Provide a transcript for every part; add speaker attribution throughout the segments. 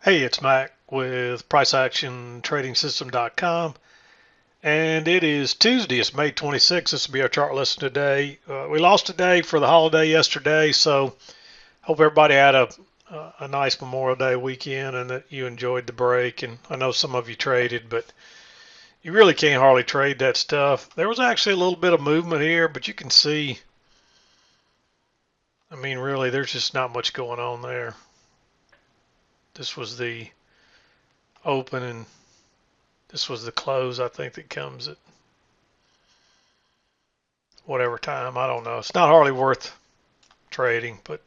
Speaker 1: Hey, it's Mac with PriceActionTradingSystem.com, and it is Tuesday. It's May 26th. This will be our chart lesson today. We lost today for the holiday yesterday, so hope everybody had a nice Memorial Day weekend and that you enjoyed the break. And I know some of you traded, but you really can't hardly trade that stuff. There was actually a little bit of movement here, but you can see, I mean, really, there's just not much going on there. This was the open and this was the close, I think, that comes at whatever time. I don't know. It's not hardly worth trading, but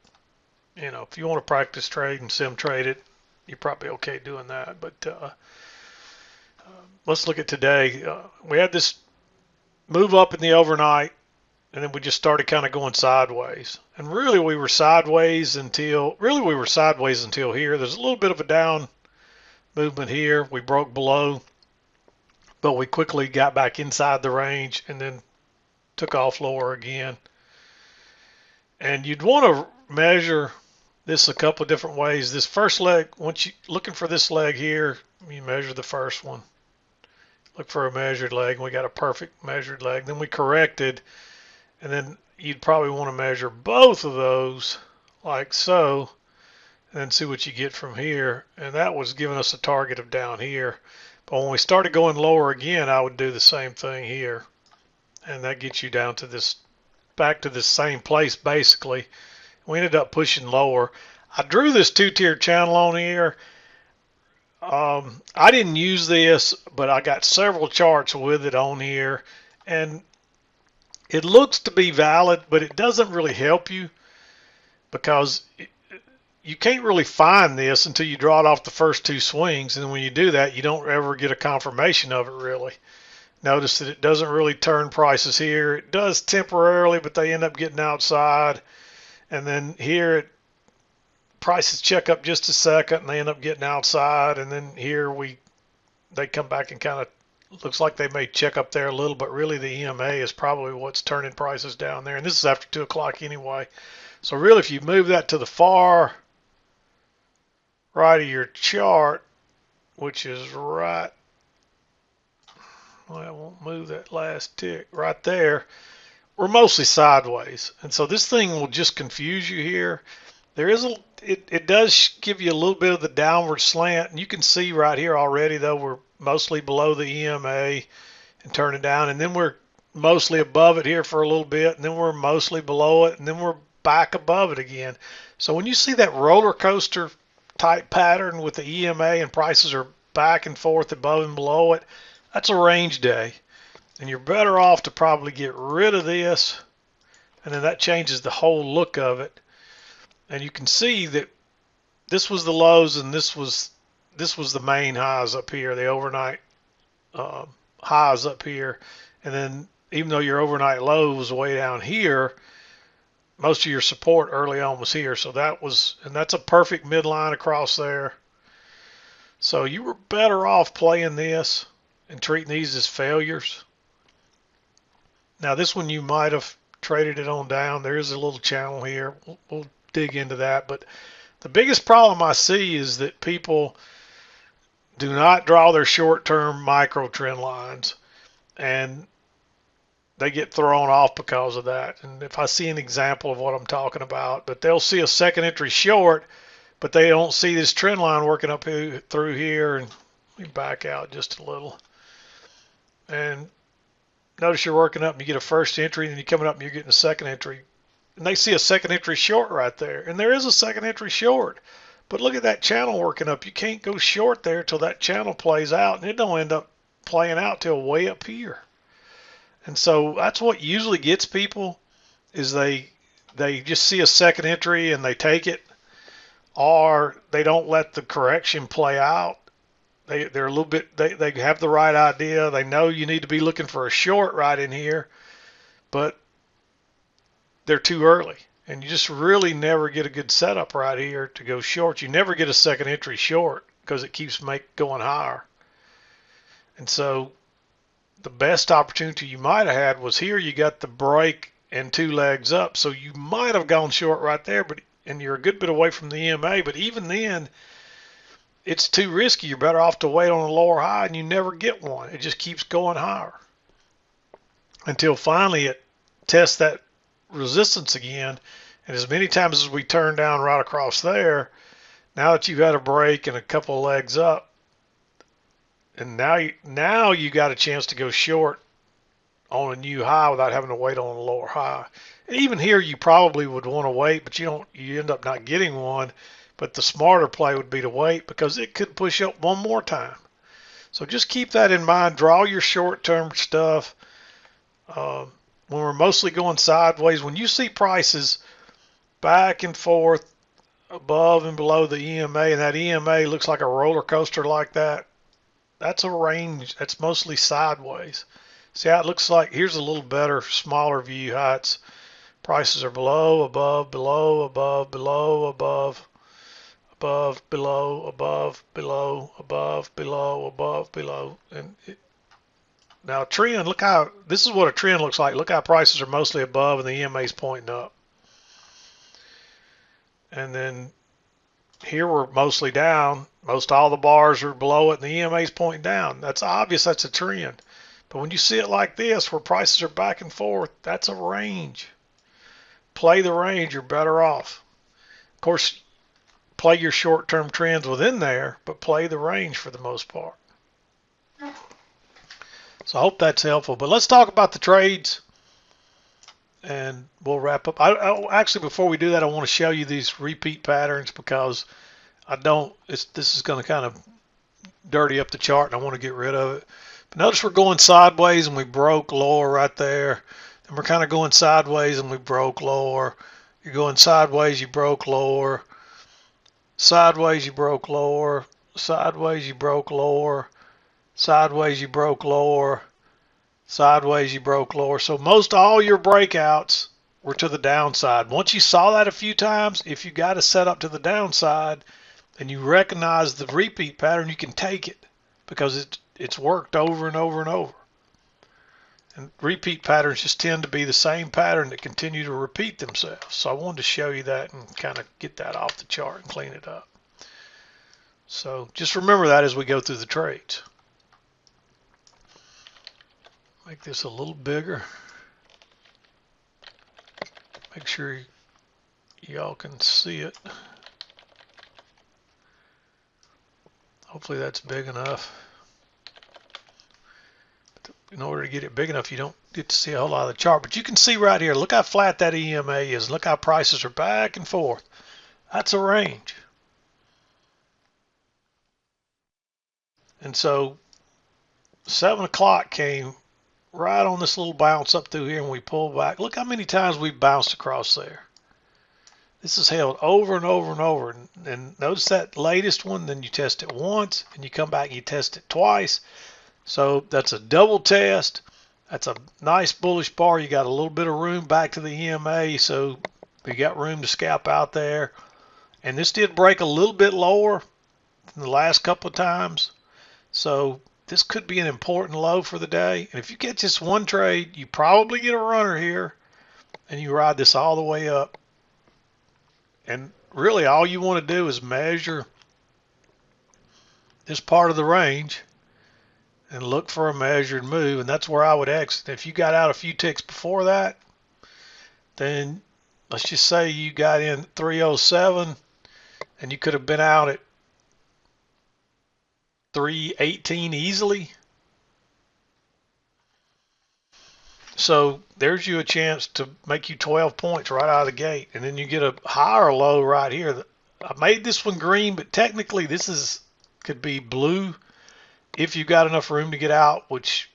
Speaker 1: if you want to practice trade and sim trade it, you're probably okay doing that. But let's look at today. We had this move up in the overnight, and then we just started kind of going sideways. And really, we were sideways until here. There's a little bit of a down movement here. We broke below, but we quickly got back inside the range and then took off lower again. And you'd want to measure this a couple of different ways. This first leg, once you looking for this leg here, you measure the first one. Look for a measured leg, and we got a perfect measured leg. Then we corrected, and then you'd probably want to measure both of those like so, and then see what you get from here. And that was giving us a target of down here. But when we started going lower again, I would do the same thing here. And that gets you down to this, back to this same place basically. We ended up pushing lower. I drew this two-tier channel on here. I didn't use this, but I got several charts with it on here. And it looks to be valid, but it doesn't really help you because you can't really find this until you draw it off the first two swings. And when you do that, you don't ever get a confirmation of it really. Notice that it doesn't really turn prices here. It does temporarily, but they end up getting outside. And then here, prices check up just a second, and they end up getting outside. And then here they come back and kind of looks like they may check up there a little, but really the EMA is probably what's turning prices down there. And this is after 2 o'clock anyway. So really, if you move that to the far right of your chart, which is right, well, I won't move that last tick right there. We're mostly sideways, and so this thing will just confuse you here. There is it does give you a little bit of the downward slant, and you can see right here already though we're mostly below the EMA and turning down, and then we're mostly above it here for a little bit, and then we're mostly below it, and then we're back above it again. So when you see that roller coaster type pattern with the EMA and prices are back and forth above and below it, that's a range day, and you're better off to probably get rid of this, and then that changes the whole look of it. And you can see that this was the lows, and this was the main highs up here, the overnight highs up here, and then even though your overnight low was way down here, most of your support early on was here. So that's a perfect midline across there. So you were better off playing this and treating these as failures. Now this one you might have traded it on down. There is a little channel here. We'll dig into that. But the biggest problem I see is that people do not draw their short-term micro trend lines, and they get thrown off because of that. And if I see an example of what I'm talking about, but they'll see a second entry short, but they don't see this trend line working up through here. And let me back out just a little. And notice you're working up and you get a first entry, and then you're coming up and you're getting a second entry. And they see a second entry short right there. And there is a second entry short. But look at that channel working up. You can't go short there till that channel plays out, and it don't end up playing out till way up here. And so that's what usually gets people is they just see a second entry and they take it, or they don't let the correction play out. They're a little bit, they have the right idea. They know you need to be looking for a short right in here, but they're too early. And you just really never get a good setup right here to go short. You never get a second entry short because it keeps going higher. And so the best opportunity you might have had was here. You got the break and 2 legs up. So you might have gone short right there, and you're a good bit away from the EMA. But even then, it's too risky. You're better off to wait on a lower high, and you never get one. It just keeps going higher until finally it tests that resistance again. And as many times as we turn down right across there, now that you've had a break and a couple of legs up, and now you got a chance to go short on a new high without having to wait on a lower high. And even here, you probably would want to wait, but you end up not getting one. But the smarter play would be to wait because it could push up one more time. So just keep that in mind. Draw your short-term stuff. When we're mostly going sideways, when you see prices back and forth above and below the EMA, and that EMA looks like a roller coaster like that, that's a range. That's mostly sideways. See how it looks like? Here's a little better, smaller view how it's prices are below, above, below, above, below, above, above, below, above, below, above, below, above, below. And now trend, look how, this is what a trend looks like. Look how prices are mostly above and the EMA is pointing up. And then here we're mostly down. Most all the bars are below it and the EMA is pointing down. That's obvious, that's a trend. But when you see it like this, where prices are back and forth, that's a range. Play the range, you're better off. Of course, play your short-term trends within there, but play the range for the most part. So I hope that's helpful. But let's talk about the trades, and we'll wrap up. Actually, before we do that, I want to show you these repeat patterns because this is going to kind of dirty up the chart, and I want to get rid of it. But notice we're going sideways, and we broke lower right there. Then we're kind of going sideways, and we broke lower. You're going sideways, you broke lower. Sideways, you broke lower. Sideways, you broke lower. Sideways, you broke lower. Sideways, you broke lower. So most all your breakouts were to the downside. Once you saw that a few times, if you got to set up to the downside and you recognize the repeat pattern, you can take it because it's worked over and over and over. And repeat patterns just tend to be the same pattern that continue to repeat themselves. So I wanted to show you that and kind of get that off the chart and clean it up. So just remember that as we go through the trades. Make this a little bigger. Make sure y'all can see it. Hopefully that's big enough. In order to get it big enough, you don't get to see a whole lot of the chart. But you can see right here, look how flat that EMA is. Look how prices are back and forth. That's a range. And so 7 o'clock came right on this little bounce up through here, and we pulled back. Look how many times we bounced across there. This is held over and over and over. And notice that latest one, then you test it once, and you come back and you test it twice. So that's a double test. That's a nice bullish bar. You got a little bit of room back to the EMA, so we got room to scalp out there. And this did break a little bit lower than the last couple of times. So this could be an important low for the day. And if you get just one trade, you probably get a runner here, and you ride this all the way up. And really all you want to do is measure this part of the range and look for a measured move, and that's where I would exit. If you got out a few ticks before that, then let's just say you got in 307 and you could have been out at 318 easily. So there's you a chance to make you 12 points right out of the gate, and then you get a higher low right here. I made this one green, but technically this could be blue if you got enough room to get out, which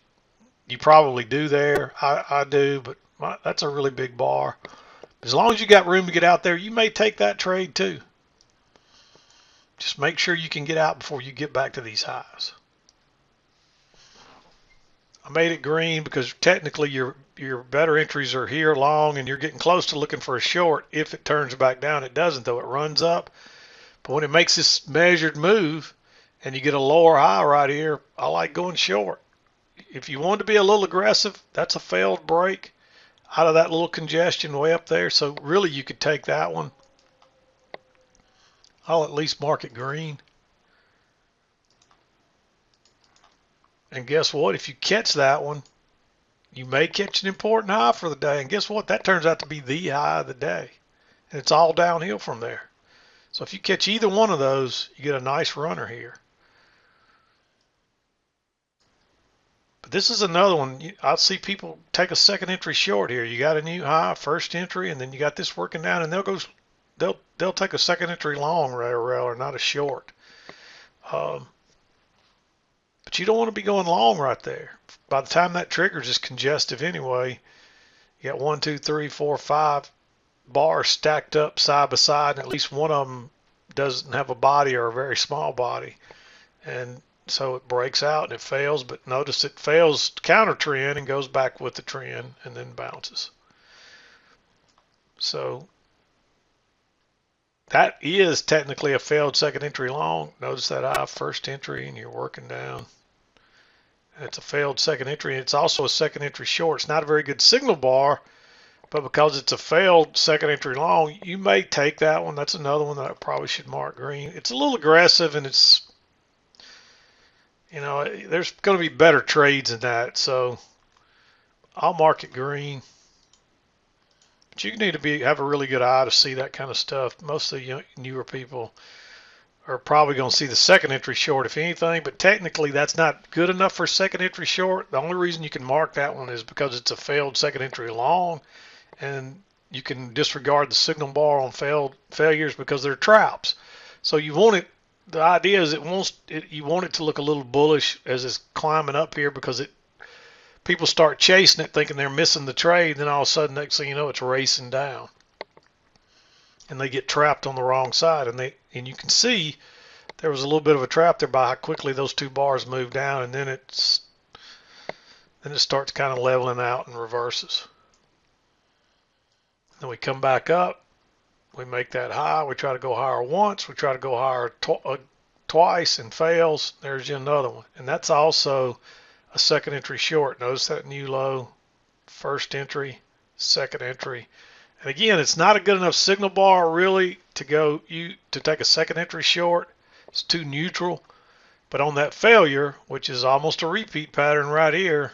Speaker 1: you probably do there. I do, but that's a really big bar. As long as you got room to get out there, you may take that trade too. Just make sure you can get out before you get back to these highs. I made it green because technically your better entries are here long, and you're getting close to looking for a short. If it turns back down, it doesn't, though. It runs up. But when it makes this measured move and you get a lower high right here, I like going short. If you want to be a little aggressive, that's a failed break out of that little congestion way up there. So really you could take that one. I'll at least mark it green. And guess what? If you catch that one, you may catch an important high for the day. And guess what? That turns out to be the high of the day. And it's all downhill from there. So if you catch either one of those, you get a nice runner here. But this is another one. I'll see people take a second entry short here. You got a new high, first entry, and then you got this working down, and they'll take a second entry long rather, not a short. Um, but you don't want to be going long right there. By the time that triggers is congestive anyway. You got 1, 2, 3, 4, 5 bars stacked up side by side, and at least one of them doesn't have a body or a very small body. And so it breaks out and it fails, but notice it fails counter trend and goes back with the trend and then bounces. So that is technically a failed second entry long. Notice that high first entry and you're working down. And it's a failed second entry. It's also a second entry short. It's not a very good signal bar, but because it's a failed second entry long, you may take that one. That's another one that I probably should mark green. It's a little aggressive, and it's, there's going to be better trades than that. So I'll mark it green. But you need to have a really good eye to see that kind of stuff. Most of the newer people are probably going to see the second entry short, if anything, but technically that's not good enough for a second entry short. The only reason you can mark that one is because it's a failed second entry long, and you can disregard the signal bar on failures because they're traps. So you want it. The idea is you want it to look a little bullish as it's climbing up here, because people start chasing it thinking they're missing the trade, then all of a sudden next thing you know it's racing down, and they get trapped on the wrong side, and you can see there was a little bit of a trap there by how quickly those two bars move down, and then it starts kind of leveling out and reverses. Then we come back up, we make that high, we try to go higher once, we try to go higher twice and fails. There's another one, and that's also a second entry short. Notice that new low, first entry, second entry. And again, it's not a good enough signal bar really to take a second entry short. It's too neutral. But on that failure, which is almost a repeat pattern right here,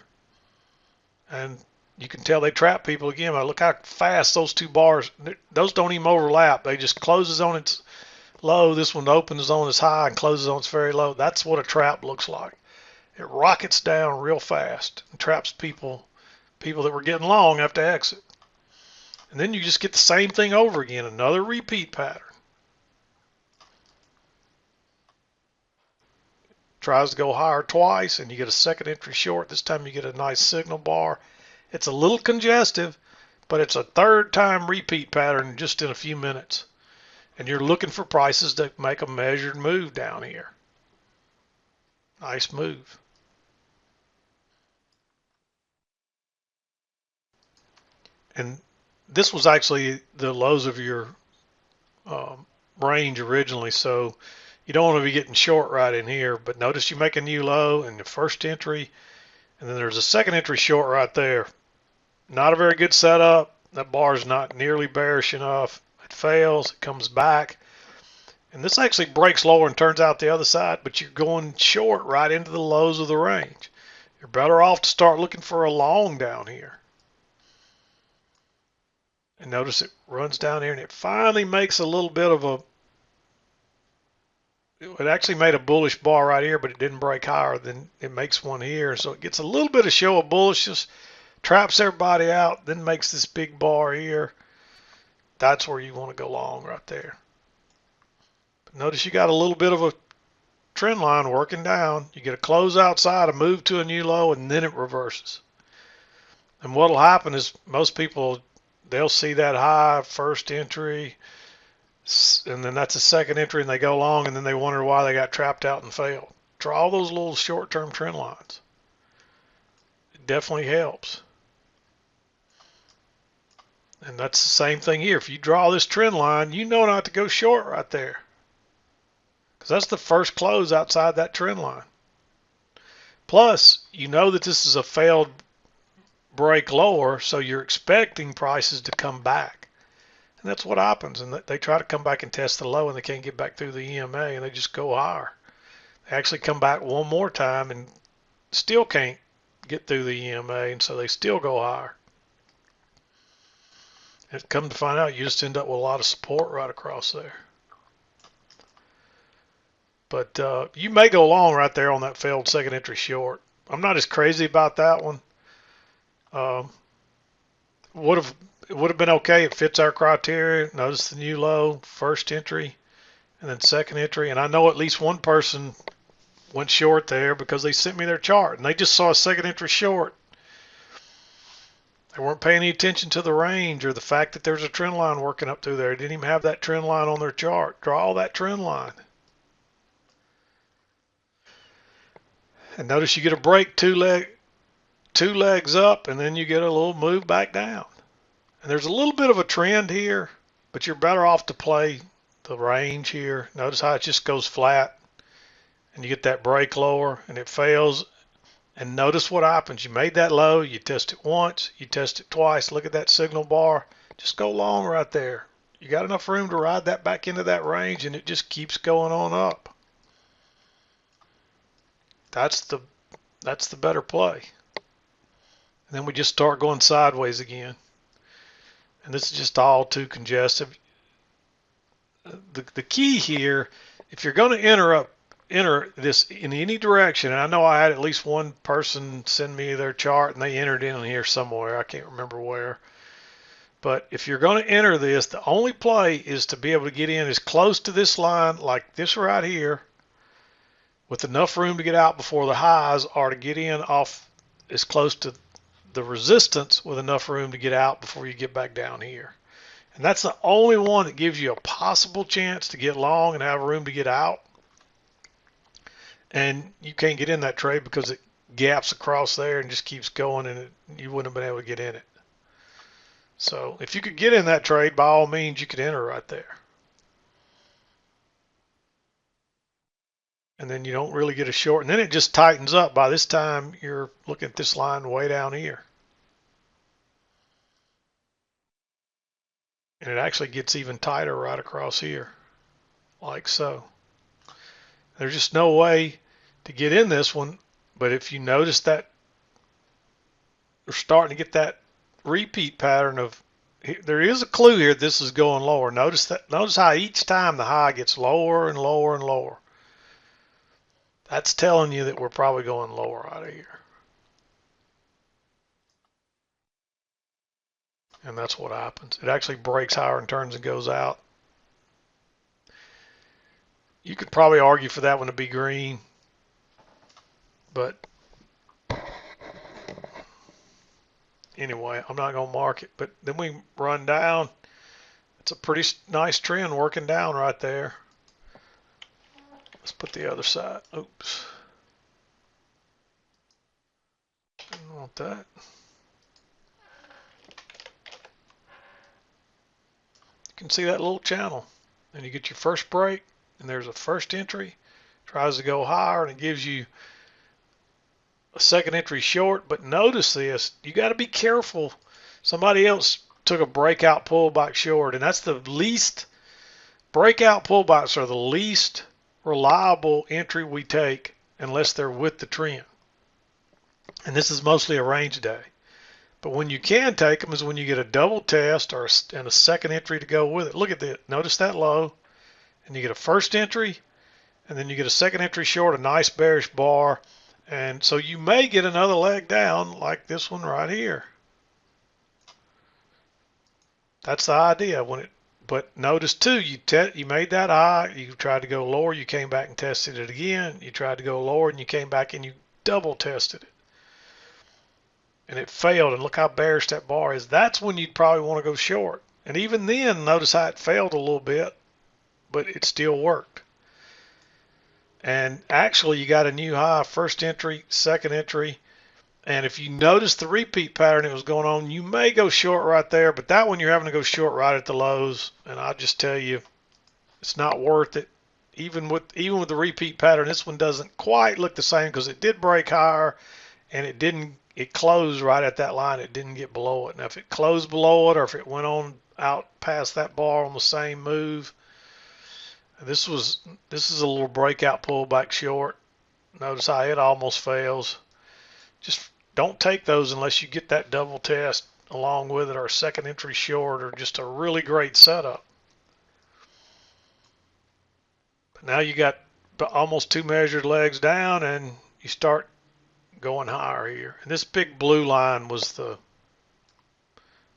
Speaker 1: and you can tell they trap people again. Look how fast those two bars, those don't even overlap. They just closes on its low. This one opens on its high and closes on its very low. That's what a trap looks like. It rockets down real fast and traps people that were getting long have to exit. And then you just get the same thing over again, another repeat pattern. Tries to go higher twice, and you get a second entry short. This time you get a nice signal bar. It's a little congestive, but it's a third time repeat pattern just in a few minutes. And you're looking for prices to make a measured move down here. Nice move. And this was actually the lows of your range originally, so you don't want to be getting short right in here. But notice you make a new low in the first entry, and then there's a second entry short right there. Not a very good setup. That bar is not nearly bearish enough. It fails, it comes back, and this actually breaks lower and turns out the other side, but you're going short right into the lows of the range. You're better off to start looking for a long down here. And notice it runs down here, and it finally makes a little bit of it actually made a bullish bar right here, but it didn't break higher. Then it makes one here, so it gets a little bit of show of bullishness, traps everybody out, then makes this big bar here. That's where you want to go long right there. But notice you got a little bit of a trend line working down. You get a close outside, a move to a new low, and then it reverses. And what will happen is most people, they'll see that high first entry, and then that's a second entry, and they go long, and then they wonder why they got trapped out and failed. Draw those little short-term trend lines. It definitely helps. And that's the same thing here. If you draw this trend line, you know not to go short right there, because that's the first close outside that trend line. Plus, you know that this is a failed break lower, so you're expecting prices to come back. And that's what happens. And they try to come back and test the low, and they can't get back through the EMA, and they just go higher. They actually come back one more time, and still can't get through the EMA, and so they still go higher. And come to find out, you just end up with a lot of support right across there. But you may go long right there on that failed second entry short. I'm not as crazy about that one. It would have been okay. It fits our criteria. Notice the new low, first entry, and then second entry. And I know at least one person went short there because they sent me their chart and they just saw a second entry short. They weren't paying any attention to the range or the fact that there's a trend line working up through there. They didn't even have that trend line on their chart. Draw that trend line. And notice you get a break, two legs up, and then you get a little move back down. And there's a little bit of a trend here, but you're better off to play the range here. Notice how it just goes flat, and you get that break lower, and it fails. And notice what happens. You made that low, you test it once, you test it twice. Look at that signal bar. Just go long right there. You got enough room to ride that back into that range, and it just keeps going on up. That's the better play. And then we just start going sideways again. And this is just all too congestive. The key here, if you're going to enter this in any direction, and I know I had at least one person send me their chart and they entered in here somewhere. I can't remember where. But if you're going to enter this, the only play is to be able to get in as close to this line like this right here with enough room to get out before the highs, or to get in off as close to the resistance with enough room to get out before you get back down here. And that's the only one that gives you a possible chance to get long and have room to get out. And you can't get in that trade because it gaps across there and just keeps going, and you wouldn't have been able to get in it. So if you could get in that trade, by all means, you could enter right there. And then you don't really get a short, and then it just tightens up. By this time, you're looking at this line way down here. And it actually gets even tighter right across here, like so. There's just no way to get in this one, but if you notice that we're starting to get that repeat pattern of, there is a clue here, this is going lower. Notice how each time the high gets lower and lower and lower. That's telling you that we're probably going lower out of here. And that's what happens. It actually breaks higher and turns and goes out. You could probably argue for that one to be green, but anyway, I'm not going to mark it. But then we run down. It's a pretty nice trend working down right there. Let's put the other side. Oops. Didn't want that. You can see that little channel. And you get your first break, and there's a first entry. Tries to go higher, and it gives you a second entry short. But notice this. You got to be careful. Somebody else took a breakout pullback short, and that's the least. Breakout pullbacks are the least reliable entry we take unless they're with the trend. And this is mostly a range day. But when you can take them is when you get a double test and a second entry to go with it. Look at that. Notice that low. And you get a first entry, and then you get a second entry short, a nice bearish bar. And so you may get another leg down like this one right here. That's the idea. But notice too, you made that high, you tried to go lower, you came back and tested it again. You tried to go lower and you came back and you double tested it. And it failed, and look how bearish that bar is. That's when you'd probably want to go short. And even then, notice how it failed a little bit, but it still worked. And actually, you got a new high, first entry, second entry. And if you notice the repeat pattern that was going on, you may go short right there, but that one you're having to go short right at the lows. And I'll just tell you, it's not worth it. Even with the repeat pattern, this one doesn't quite look the same because it did break higher, and it closed right at that line. It didn't get below it. Now, if it closed below it, or if it went on out past that bar on the same move, this is a little breakout pullback short. Notice how it almost fails. just don't take those unless you get that double test along with it, or second entry short, or just a really great setup. But now you got almost 2 measured legs down, and you start going higher here. And this big blue line was the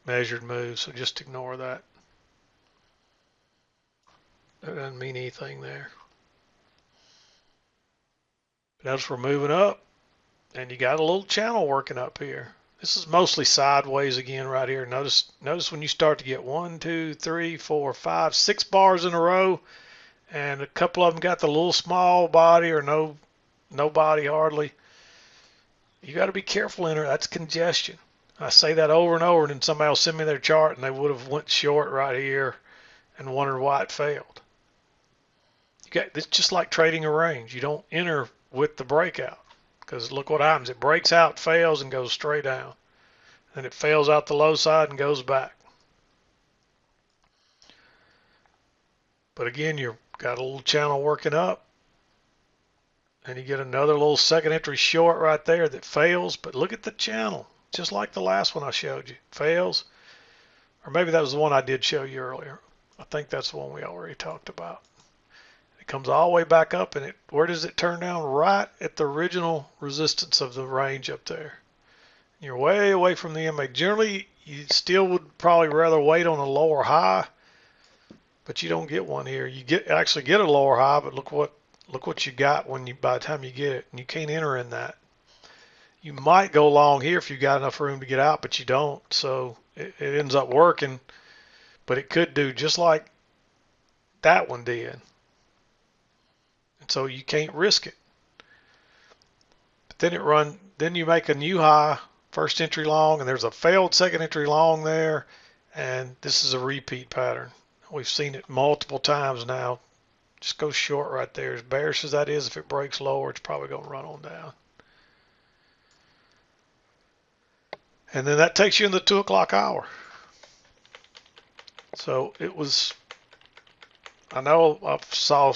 Speaker 1: measured move, so just ignore that. That doesn't mean anything there. But notice we're moving up, and you got a little channel working up here. This is mostly sideways again right here. Notice when you start to get 1, 2, 3, 4, 5, 6 bars in a row, and a couple of them got the little small body or no body hardly. You got to be careful in there. That's congestion. I say that over and over, and then somebody will send me their chart, and they would have went short right here and wondered why it failed. It's just like trading a range. You don't enter with the breakout, because look what happens. It breaks out, fails, and goes straight down. Then it fails out the low side and goes back. But again, you've got a little channel working up, and you get another little second entry short right there that fails. But look at the channel, just like the last one I showed you. Fails, or maybe that was the one I did show you earlier. I think that's the one we already talked about. It comes all the way back up, and where does it turn down? Right at the original resistance of the range up there. You're way away from the MA. Generally, you still would probably rather wait on a lower high, but you don't get one here. You actually get a lower high, but look what you got by the time you get it, and you can't enter in that. You might go long here if you got enough room to get out, but you don't. So it ends up working, but it could do just like that one did. And so you can't risk it. But then you make a new high, first entry long, and there's a failed second entry long there, and this is a repeat pattern. We've seen it multiple times now. Just go short right there. As bearish as that is, if it breaks lower, it's probably going to run on down. And then that takes you in the 2 o'clock hour. So it was, I know I saw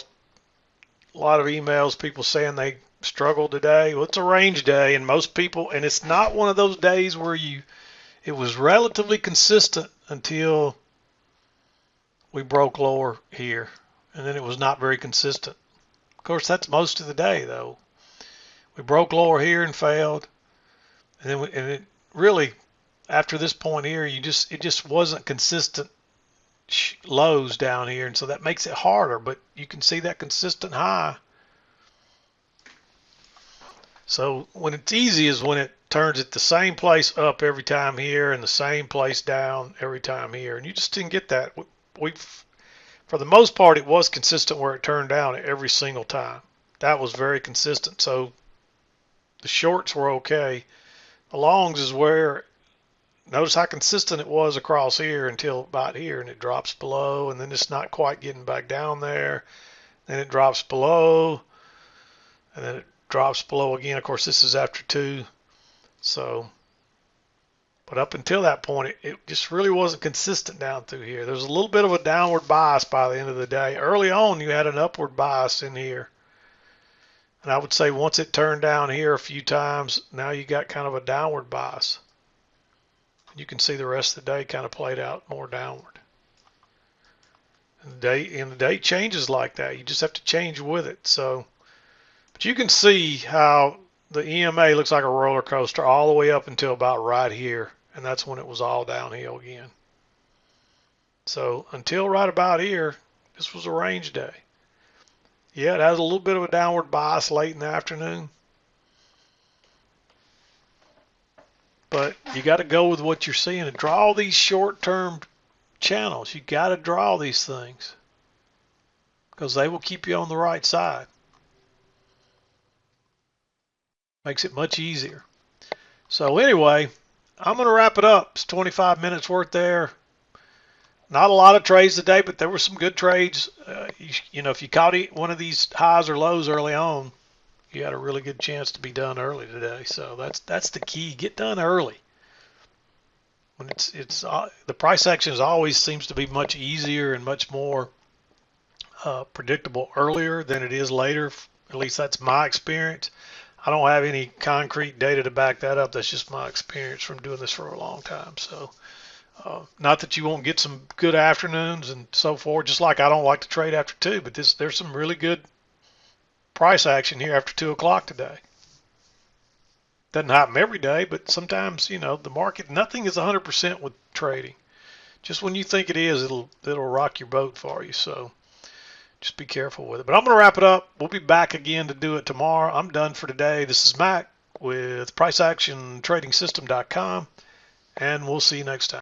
Speaker 1: a lot of emails, people saying they struggled today. Well, it's a range day, and most people, and it's not one of those days where it was relatively consistent until we broke lower here, and then it was not very consistent. Of course, that's most of the day, though. We broke lower here and failed, and then it really, after this point here, it just wasn't consistent lows down here, and so that makes it harder. But you can see that consistent high. So when it's easy is when it turns at the same place up every time here and the same place down every time here, and you just didn't get that. For the most part, it was consistent where it turned down every single time. That was very consistent. So the shorts were okay. The longs is where, notice how consistent it was across here until about here, and it drops below, and then it's not quite getting back down there. Then it drops below, and then it drops below again. Of course, this is after 2. So, but up until that point, it just really wasn't consistent down through here. There's a little bit of a downward bias by the end of the day. Early on, you had an upward bias in here. And I would say once it turned down here a few times, now you got kind of a downward bias. You can see the rest of the day kind of played out more downward. And the day changes like that. You just have to change with it. So, but you can see how the EMA looks like a roller coaster all the way up until about right here, and that's when it was all downhill again. So until right about here, this was a range day. Yeah, it has a little bit of a downward bias late in the afternoon, but you got to go with what you're seeing and draw these short-term channels. You got to draw these things because they will keep you on the right side. Makes it much easier. So anyway, I'm going to wrap it up. It's 25 minutes worth there. Not a lot of trades today, but there were some good trades. You know, if you caught one of these highs or lows early on, you had a really good chance to be done early today. So that's the key. Get done early. When it's the price action always seems to be much easier and much more predictable earlier than it is later. At least that's my experience. I don't have any concrete data to back that up. That's just my experience from doing this for a long time. So, not that you won't get some good afternoons and so forth, just like I don't like to trade after 2, but there's some really good price action here after 2 o'clock today. Doesn't happen every day, but sometimes, the market, nothing is 100% with trading. Just when you think it is, it'll rock your boat for you. So just be careful with it. But I'm going to wrap it up. We'll be back again to do it tomorrow. I'm done for today. This is Mac with PriceActionTradingSystem.com, and we'll see you next time.